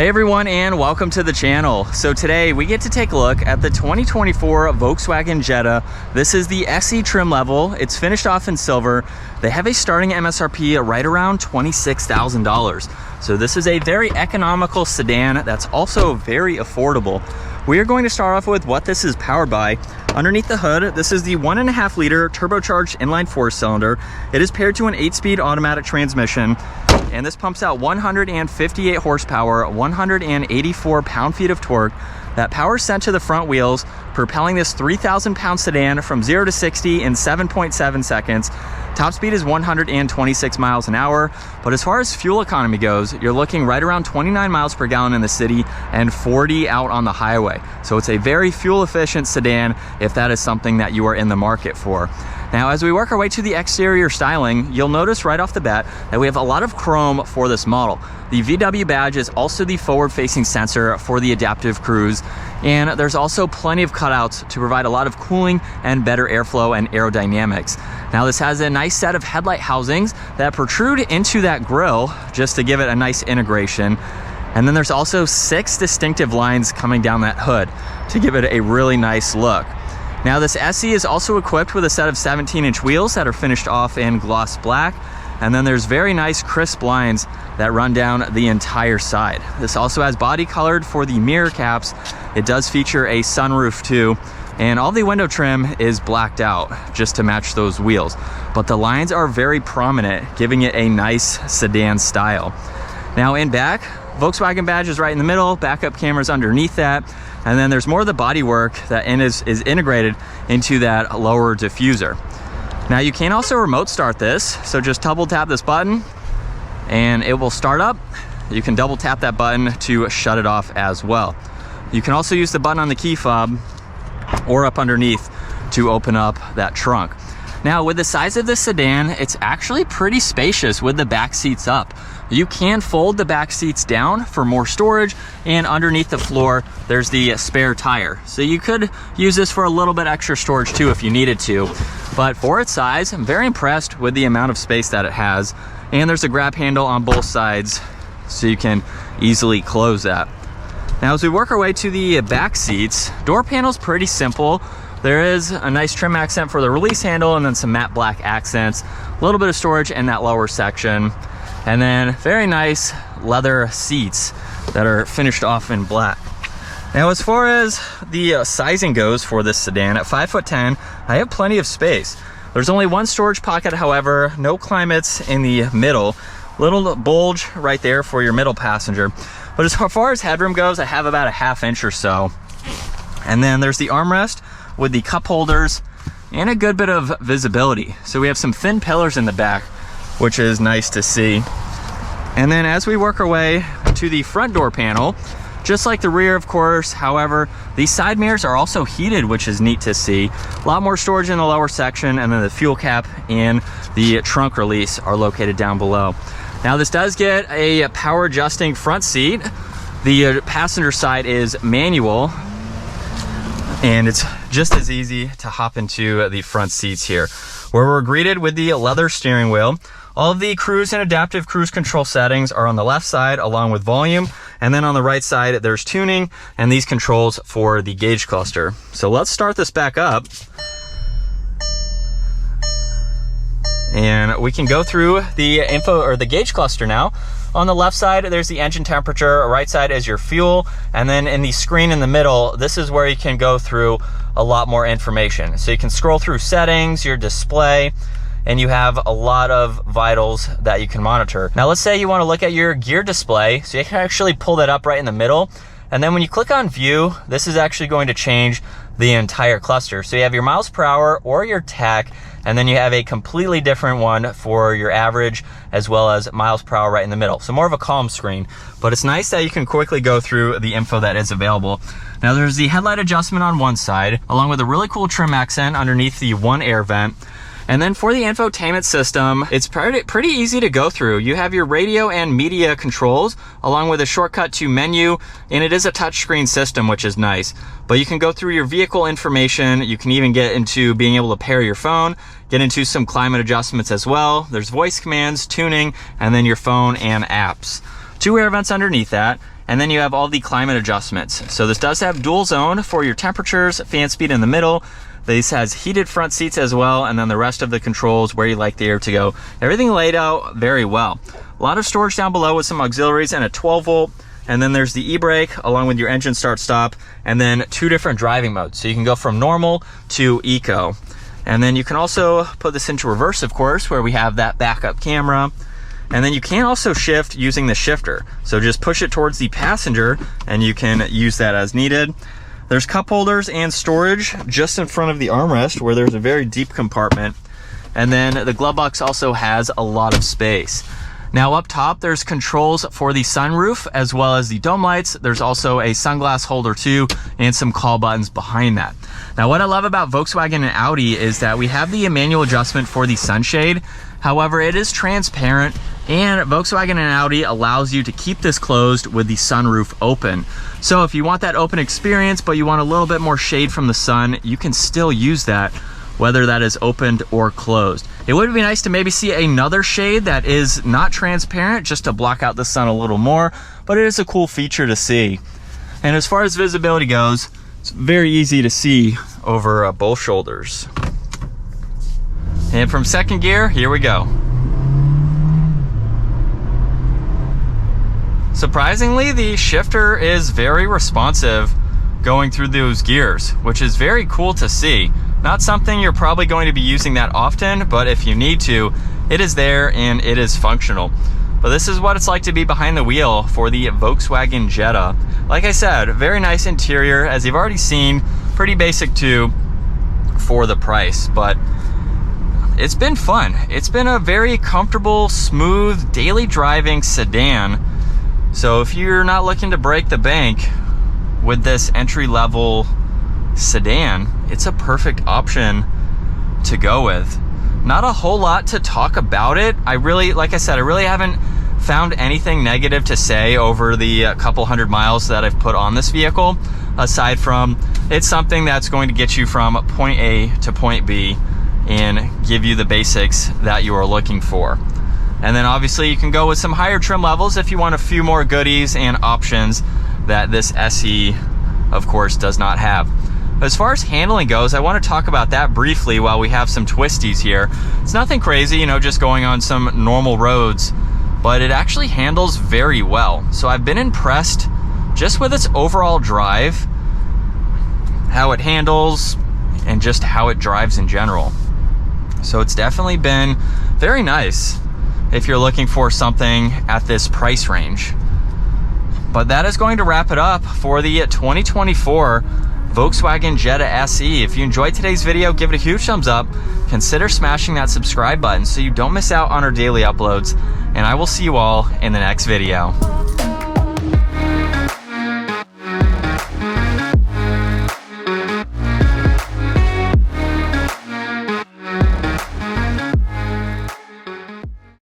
Hey everyone, and welcome to the channel. So today we get to take a look at the 2024 Volkswagen Jetta. This is the SE trim level. It's finished off in silver. They have a starting MSRP right around $26,000. So this is a very economical sedan that's also very affordable. We are going to start off with what this is powered by. Underneath the hood, this is the 1.5 liter turbocharged inline 4-cylinder. It is paired to an 8-speed automatic transmission, and this pumps out 158 horsepower, 184 pound-feet of torque. That power is sent to the front wheels, propelling this 3,000-pound sedan from 0 to 60 in 7.7 seconds. Top speed is 126 miles an hour, but as far as fuel economy goes, you're looking right around 29 miles per gallon in the city and 40 out on the highway. So it's a very fuel-efficient sedan if that is something that you are in the market for. Now, as we work our way to the exterior styling, you'll notice right off the bat that we have a lot of chrome for this model. The VW badge is also the forward-facing sensor for the adaptive cruise, and there's also plenty of cutouts to provide a lot of cooling and better airflow and aerodynamics. Now, this has a nice set of headlight housings that protrude into that grille just to give it a nice integration. And then there's also 6 distinctive lines coming down that hood to give it a really nice look. Now, this SE is also equipped with a set of 17-inch wheels that are finished off in gloss black. And then there's very nice crisp lines that run down the entire side. This also has body colored for the mirror caps. It does feature a sunroof too. And all the window trim is blacked out just to match those wheels. But the lines are very prominent, giving it a nice sedan style. Now in back, Volkswagen badge is right in the middle, backup cameras underneath that. And then there's more of the bodywork that is integrated into that lower diffuser. Now you can also remote start this. So just double tap this button and it will start up. You can double tap that button to shut it off as well. You can also use the button on the key fob or up underneath to open up that trunk. Now, with the size of this sedan, it's actually pretty spacious with the back seats up. You can fold the back seats down for more storage, and underneath the floor, there's the spare tire. So you could use this for a little bit extra storage too if you needed to. But for its size, I'm very impressed with the amount of space that it has. And there's a grab handle on both sides, so you can easily close that. Now, as we work our way to the back seats, door panel's pretty simple. There is a nice trim accent for the release handle and then some matte black accents, a little bit of storage in that lower section, and then very nice leather seats that are finished off in black. Now, as far as the sizing goes for this sedan, at 5'10", I have plenty of space. There's only one storage pocket, however, no climates in the middle. Little bulge right there for your middle passenger. But as far as headroom goes, I have about a ½ inch or so. And then there's the armrest with the cup holders and a good bit of visibility. So we have some thin pillars in the back, which is nice to see. And then as we work our way to the front door panel, just like the rear, of course, however, these side mirrors are also heated, which is neat to see. A lot more storage in the lower section, and then the fuel cap and the trunk release are located down below. Now, this does get a power adjusting front seat. The passenger side is manual, and it's just as easy to hop into the front seats here, where we're greeted with the leather steering wheel. All of the cruise and adaptive cruise control settings are on the left side, along with volume. And then on the right side, there's tuning and these controls for the gauge cluster. So let's start this back up. And we can go through the info or the gauge cluster now. On the left side, there's the engine temperature. Right side is your fuel. And then in the screen in the middle, this is where you can go through a lot more information. So you can scroll through settings, your display, and you have a lot of vitals that you can monitor. Now, let's say you want to look at your gear display. So you can actually pull that up right in the middle. And then when you click on view, this is actually going to change the entire cluster. So you have your miles per hour or your tach, and then you have a completely different one for your average as well as miles per hour right in the middle. So more of a calm screen, but it's nice that you can quickly go through the info that is available. Now, there's the headlight adjustment on one side, along with a really cool trim accent underneath the one air vent. And then for the infotainment system, it's pretty easy to go through. You have your radio and media controls, along with a shortcut to menu, and it is a touchscreen system, which is nice. But you can go through your vehicle information. You can even get into being able to pair your phone, get into some climate adjustments as well. There's voice commands, tuning, and then your phone and apps. 2 air vents underneath that, and then you have all the climate adjustments. So this does have dual zone for your temperatures, fan speed in the middle. This has heated front seats as well, and then the rest of the controls where you like the air to go. Everything laid out very well. A lot of storage down below with some auxiliaries and a 12 volt. And then there's the e-brake along with your engine start stop, and then 2 different driving modes. So you can go from normal to eco. And then you can also put this into reverse, of course, where we have that backup camera. And then you can also shift using the shifter. So just push it towards the passenger and you can use that as needed. There's cup holders and storage just in front of the armrest where there's a very deep compartment. And then the glove box also has a lot of space. Now up top, there's controls for the sunroof as well as the dome lights. There's also a sunglass holder too and some call buttons behind that. Now what I love about Volkswagen and Audi is that we have the manual adjustment for the sunshade. However, it is transparent, and Volkswagen and Audi allows you to keep this closed with the sunroof open. So if you want that open experience, but you want a little bit more shade from the sun, you can still use that, whether that is opened or closed. It would be nice to maybe see another shade that is not transparent just to block out the sun a little more, but it is a cool feature to see. And as far as visibility goes, it's very easy to see over both shoulders. And from second gear, here we go. Surprisingly, the shifter is very responsive going through those gears, which is very cool to see. Not something you're probably going to be using that often, but if you need to, it is there and it is functional. But this is what it's like to be behind the wheel for the Volkswagen Jetta. Like I said, very nice interior, as you've already seen, pretty basic too for the price, but it's been fun. It's been a very comfortable, smooth, daily driving sedan. So if you're not looking to break the bank with this entry-level sedan, it's a perfect option to go with. Not a whole lot to talk about it. Like I said, I really haven't found anything negative to say over the couple hundred miles that I've put on this vehicle, aside from it's something that's going to get you from point A to point B and give you the basics that you are looking for. And then obviously you can go with some higher trim levels if you want a few more goodies and options that this SE, of course, does not have. As far as handling goes, I want to talk about that briefly while we have some twisties here. It's nothing crazy, you know, just going on some normal roads, but it actually handles very well. So I've been impressed just with its overall drive, how it handles, and just how it drives in general. So it's definitely been very nice if you're looking for something at this price range. But that is going to wrap it up for the 2024 Volkswagen Jetta SE. If you enjoyed today's video, give it a huge thumbs up. Consider smashing that subscribe button so you don't miss out on our daily uploads. And I will see you all in the next video.